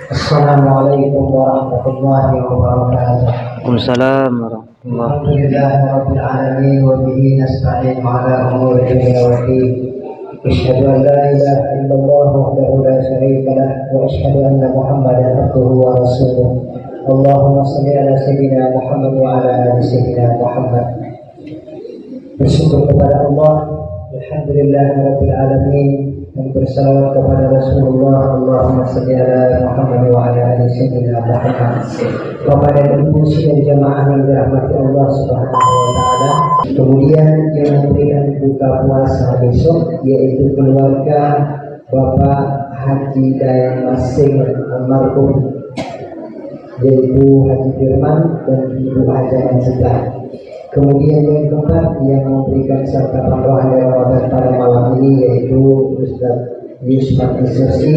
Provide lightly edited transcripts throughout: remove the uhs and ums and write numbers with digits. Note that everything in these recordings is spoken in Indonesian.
Assalamualaikum warahmatullahi wabarakatuh. Waalaikumsalam warahmatullahi Alhamdulillahirabbil alamin wa bihi nasta'in 'ala umuri dunya waddin. Asyhadu an la ilaha illallah wahdahu la syarika lah wa asyhadu anna Muhammadan abduhu wa rasuluh. Allahumma shalli ala sayyidina Muhammad wa ala ali sayyidina Muhammad. Bersyukur kepada Allah, alhamdulillahirabbil alamin, dan bersalawat kepada Rasulullah. Allahumma shalli ala Muhammad wa ala ali sayyidina Muhammad. Kepada ibu dan jamaah yang dirahmati Allah Subhanahu wa taala. Kemudian yang memberikan buka puasa besok yaitu keluarga Bapak Haji Dayan Masing almarhum, yaitu Haji Firman dan Ibu Haja Mansudah. Kemudian yang keempat yang memberikan serta tambahan dari Ramadan pada malam ini yaitu Ustaz Yusman Isosi,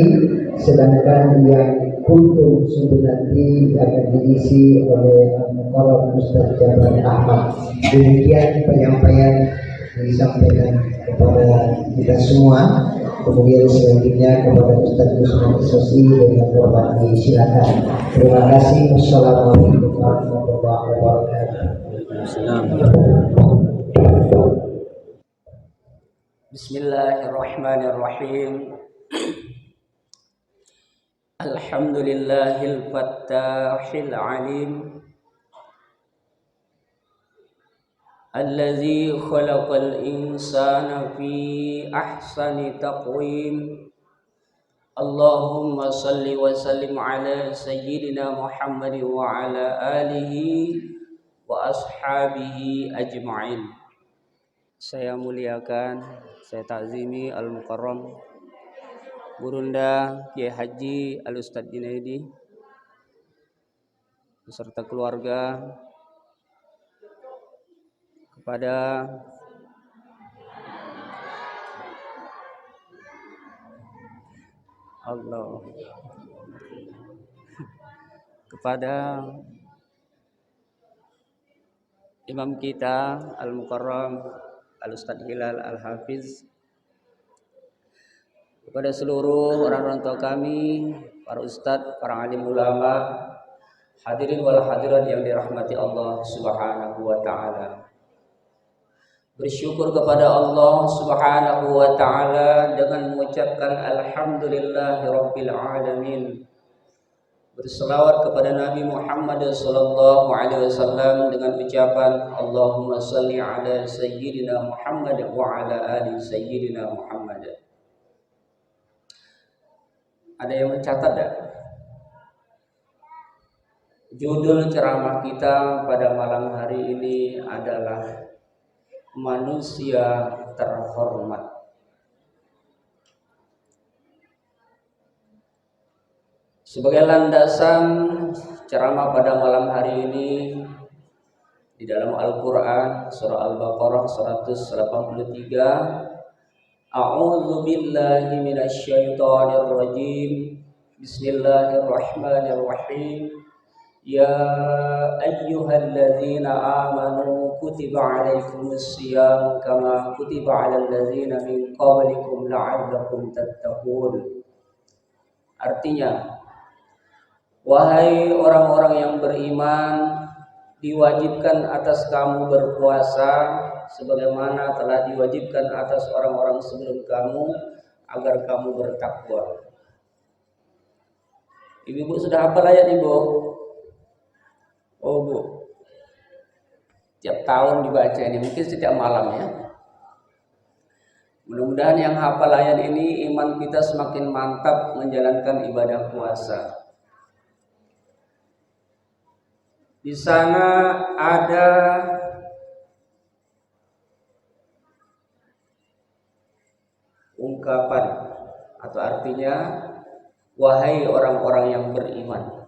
sedangkan yang kultum subuh nanti akan diisi oleh Al-Mukarram Ustaz Jabar Ahmad. Demikian penyampaian yang disampaikan kepada kita semua. Kemudian selanjutnya kepada Ustaz Yusman Isosi dengan hormat disilakan. Terima kasih. Wassalamualaikum warahmatullahi wabarakatuh. Bismillahirrahmanirrahim. Alhamdulillahil fattahil alim allazi khalaqal insana fi ahsani taqwim. Allahumma salli wa sallim ala sayyidina Muhammad wa ala alihi wa ashabihi ajma'in. Saya muliakan, saya takzimi Al-Mukarram Gurunda Kiai Haji Al-Ustadz Junaidi beserta keluarga, kepada Allah, kepada Imam kita Al-Mukarram Al-Ustadz Hilal Al-Hafiz, kepada seluruh orang tua kami, para ustadz, para alim ulama, hadirin wal hadirat yang dirahmati Allah Subhanahu wa taala. Bersyukur kepada Allah Subhanahu wa taala dengan mengucapkan alhamdulillahirabbil alamin. Berselawat kepada Nabi Muhammad sallallahu alaihi wasallam dengan ucapan Allahumma shalli ala sayyidina Muhammad wa ala ali sayyidina Muhammad. Ada yang mencatat tak? Judul ceramah kita pada malam hari ini adalah manusia terhormat. Sebagai landasan ceramah pada malam hari ini, di dalam Al-Quran surah Al-Baqarah 183, A'udzu billahi minasyaitonir rajim. Bismillahirrahmanirrahim. Ya ayyuhalladzina amanu kutiba alaikumus shiyam kama kutiba alal ladzina min qablikum la'allakum tattaqun. Artinya, wahai orang-orang yang beriman, diwajibkan atas kamu berpuasa sebagaimana telah diwajibkan atas orang-orang sebelum kamu agar kamu bertakwa. Ibu-ibu sudah hafal ayat ibu? Oh bu, tiap tahun dibaca ini, mungkin setiap malam ya. Mudah-mudahan yang hafal ayat ini iman kita semakin mantap menjalankan ibadah puasa. Di sana ada ungkapan atau artinya wahai orang-orang yang beriman.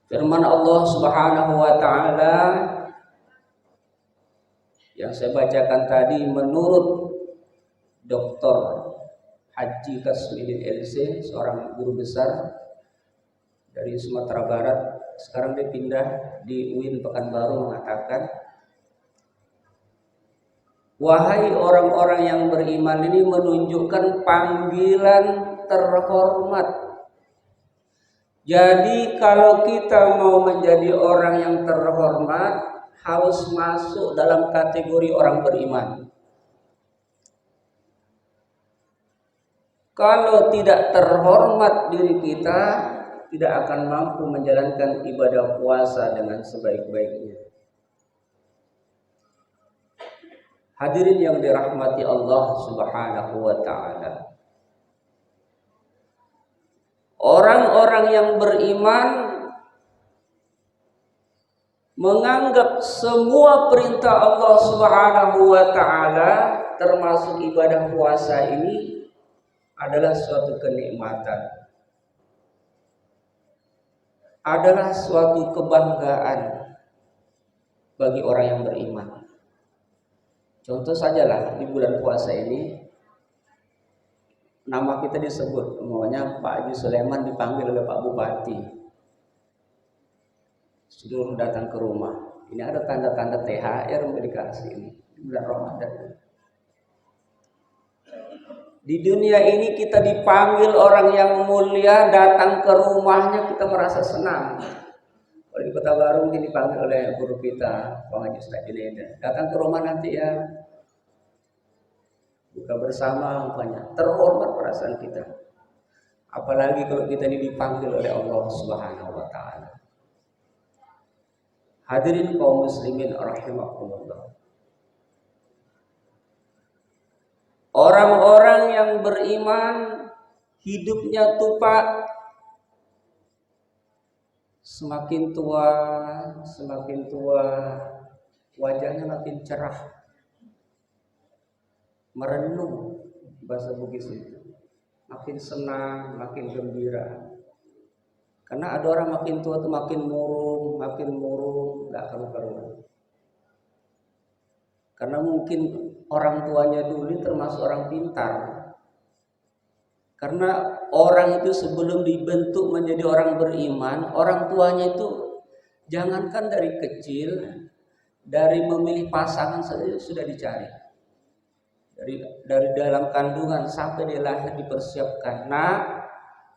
Firman Allah Subhanahu wa taala yang saya bacakan tadi menurut Dr. Haji Kasmidin LC, seorang guru besar dari Sumatera Barat, sekarang dia pindah di UIN Pekanbaru, mengatakan Wahai orang-orang yang beriman, ini menunjukkan panggilan terhormat. Jadi kalau kita mau menjadi orang yang terhormat, harus masuk dalam kategori orang beriman. Kalau tidak terhormat diri kita, tidak akan mampu menjalankan ibadah puasa dengan sebaik-baiknya. Hadirin yang dirahmati Allah Subhanahu wa ta'ala. Orang-orang yang beriman menganggap semua perintah Allah Subhanahu wa ta'ala, termasuk ibadah puasa ini, adalah suatu kenikmatan, adalah suatu kebanggaan bagi orang yang beriman. Contoh sajalah di bulan puasa ini, nama kita disebut, namanya Pak Haji Sulaiman dipanggil oleh Pak Bupati, suruh datang ke rumah. Ini ada tanda-tanda THR yang dikasih ini di bulan Ramadan. Di dunia ini kita dipanggil orang yang mulia, datang ke rumahnya kita merasa senang. Kalau di Kota Baru mungkin dipanggil oleh guru kita, Pak Haji Ustaz Junaida, datang ke rumah nanti ya, buka bersama, umpamanya. Terhormat perasaan kita. Apalagi kalau kita ini dipanggil oleh Allah Subhanahu wa ta'ala. Hadirin kaum muslimin rahimakumullah. Orang-orang yang beriman hidupnya tupak, semakin tua wajahnya makin cerah, merenung, bahasa Bugis itu, makin senang, makin gembira. Karena ada orang makin tua tuh makin murung, nggak karu-karuan. Karena mungkin orang tuanya dulu termasuk orang pintar. Karena orang itu sebelum dibentuk menjadi orang beriman, orang tuanya itu jangankan dari kecil, dari memilih pasangan saja sudah dicari. Dari dalam kandungan sampai dia lahir dipersiapkan. Nah,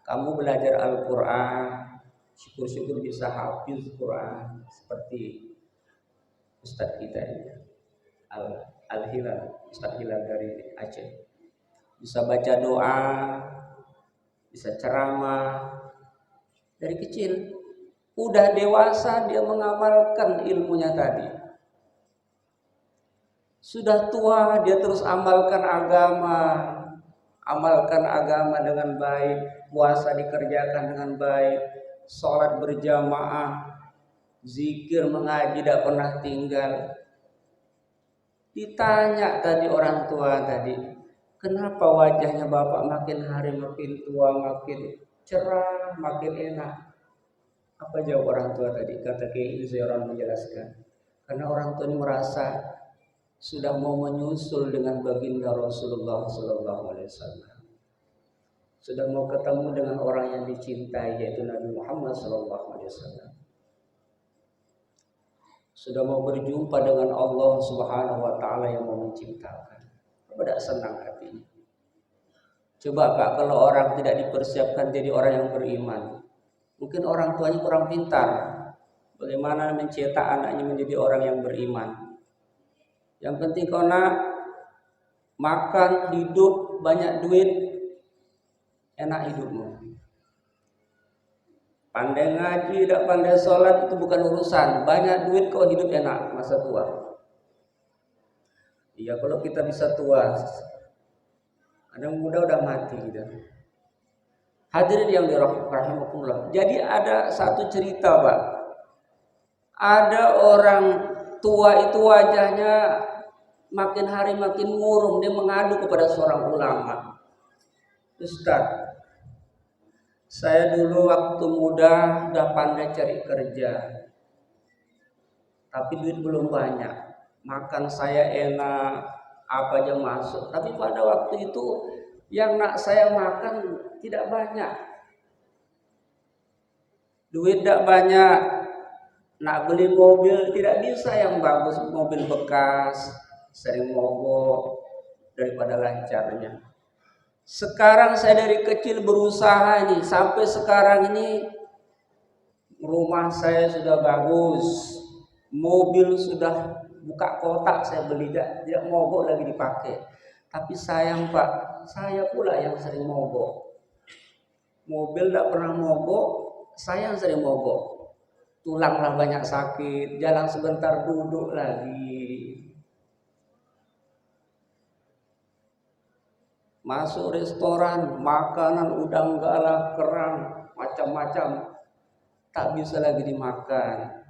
kamu belajar Al-Quran, syukur-syukur bisa hafiz Quran seperti Ustadz kita ini, Al-Hilal, Ustadz Hilal dari Aceh. Bisa baca doa, bisa ceramah dari kecil. Udah dewasa dia mengamalkan ilmunya tadi. Sudah tua dia terus amalkan agama dengan baik, puasa dikerjakan dengan baik, sholat berjamaah, zikir mengaji tidak pernah tinggal. Ditanya tadi orang tua tadi, kenapa wajahnya bapak makin hari makin tua, makin cerah, makin enak? Apa jawab orang tua tadi? Kata Kiai Zairan menjelaskan, karena orang tua ini merasa sudah mau menyusul dengan baginda Rasulullah SAW. Sudah mau ketemu dengan orang yang dicintai, yaitu Nabi Muhammad SAW. Sudah mau berjumpa dengan Allah Subhanahu wa ta'ala yang mau menciptakan. Tidak senang hatinya. Coba Kak, kalau orang tidak dipersiapkan jadi orang yang beriman, mungkin orang tuanya kurang pintar bagaimana mencetak anaknya menjadi orang yang beriman. Yang penting kau nak makan, hidup, banyak duit, enak hidupmu. Pandai ngaji, tidak pandai sholat itu bukan urusan. Banyak duit kau hidup enak masa tua. Iya, kalau kita bisa tua, ada yang muda udah mati gitu. Hadirin yang dirahmatullah. Jadi ada satu cerita, Pak. Ada orang tua itu wajahnya makin hari makin murung. Dia mengadu kepada seorang ulama. Ustaz, saya dulu waktu muda udah pandai cari kerja, tapi duit belum banyak. Makan saya enak, apa aja masuk. Tapi pada waktu itu yang nak saya makan tidak banyak. Duit tidak banyak. Nak beli mobil tidak bisa yang bagus, mobil bekas. sering mogok daripada lancarnya. Sekarang saya dari kecil berusaha nih, sampai sekarang ini rumah saya sudah bagus, mobil sudah buka kotak saya beli, tidak mogok lagi dipakai. Tapi sayang Pak, saya pula yang sering mogok. Mobil tidak pernah mogok, saya yang sering mogok. Tulanglah banyak sakit, jalan sebentar duduk lagi. Masuk restoran, makanan udang galah, kerang, macam-macam, tak bisa lagi dimakan.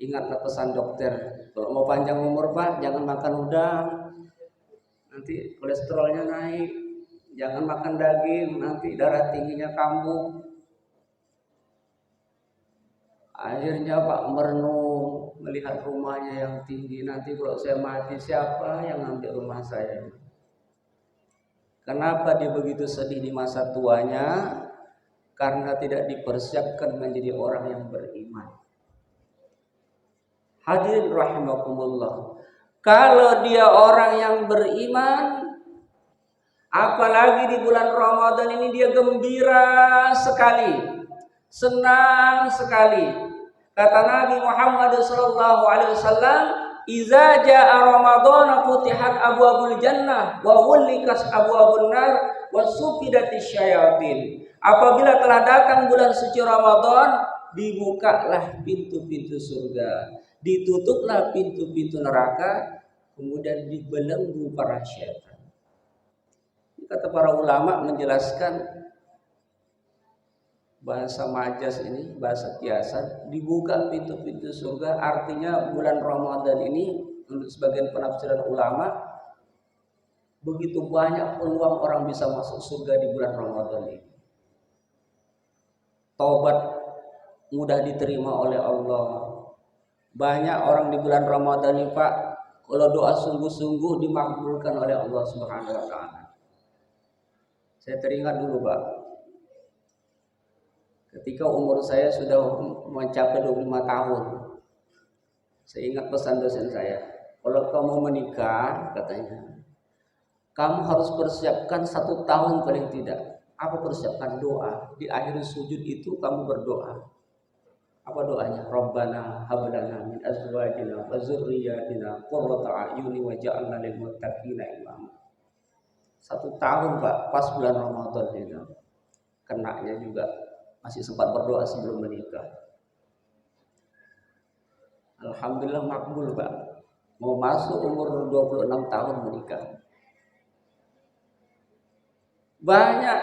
Ingatlah pesan dokter, kalau mau panjang umur Pak, jangan makan udang, nanti kolesterolnya naik. Jangan makan daging, nanti darah tingginya kambuh. Akhirnya Pak merenung, melihat rumahnya yang tinggi. Nanti kalau saya mati, siapa yang ambil rumah saya? Kenapa dia begitu sedih di masa tuanya? Karena tidak dipersiapkan menjadi orang yang beriman. Hadirin rahimakumullah. Kalau dia orang yang beriman, apalagi di bulan Ramadan ini dia gembira sekali, senang sekali. Kata Nabi Muhammad SAW, "Iza jaa Ramadan futihat abwabul jannah wa ghulliqat abwabun nar wa sufidatis syayatin." Apabila telah datang bulan suci Ramadan, dibukalah pintu-pintu surga, ditutuplah pintu-pintu neraka, kemudian dibelenggu para syaitan. Kata para ulama menjelaskan bahasa majas ini, bahasa kiasan, dibuka pintu-pintu surga, artinya bulan Ramadan ini untuk sebagian penafsiran ulama, begitu banyak peluang orang bisa masuk surga di bulan Ramadan ini. Taubat mudah diterima oleh Allah. Banyak orang di bulan Ramadan ini Pak, kalau doa sungguh-sungguh dimakbulkan oleh Allah Subhanahu wa taala. Saya teringat dulu Pak, ketika umur saya sudah mencapai 25 tahun, saya ingat pesan dosen saya, kalau kamu menikah, katanya, kamu harus persiapkan 1 tahun paling tidak. Apa persiapkan? Doa. Di akhir sujud itu kamu berdoa. Apa doanya? Rabbana hab lana min azwajina wa dzurriyyatina qurrata a'yuni waj'alna lil muttaqina imama. 1 tahun Pak, pas bulan Ramadan itu. Kenaknya juga masih sempat berdoa sebelum menikah. Alhamdulillah makbul Pak. Mau masuk umur 26 tahun menikah. Banyak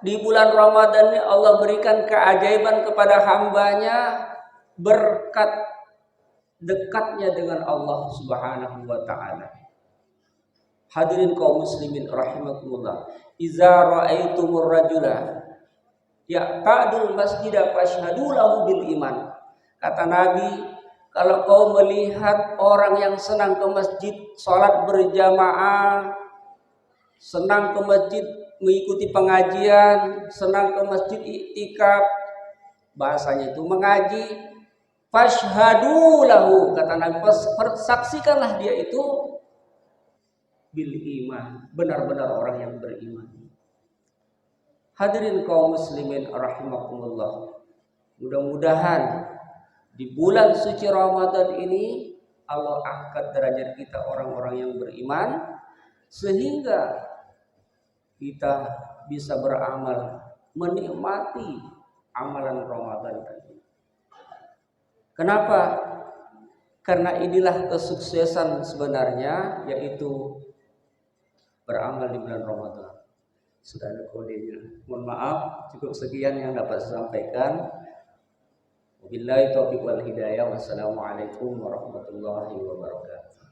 di bulan Ramadan ini Allah berikan keajaiban kepada hambanya berkat dekatnya dengan Allah Subhanahu wa taala. Hadirin kaum muslimin rahimakumullah. Iza ra'aitumur rajula ya'tadul masjida fashhadu lahu bil iman. Kata Nabi, kalau kau melihat orang yang senang ke masjid, salat berjamaah, senang ke masjid mengikuti pengajian, senang ke masjid iktikaf, bahasanya itu mengaji, fashhadu lahu, kata Nabi, saksikanlah dia itu bil iman, benar-benar orang yang beriman. Hadirin kaum muslimin rahimakumullah. Mudah-mudahan di bulan suci Ramadan ini Allah angkat derajat kita orang-orang yang beriman, sehingga kita bisa beramal, menikmati amalan Ramadan tadi. Kenapa? Karena inilah kesuksesan sebenarnya, yaitu beramal di bulan Ramadan. Sudah ada kodenya. Mohon maaf, cukup sekian yang dapat saya sampaikan. Wabillahi taufiq wal hidayah. Wassalamualaikum warahmatullahi wabarakatuh.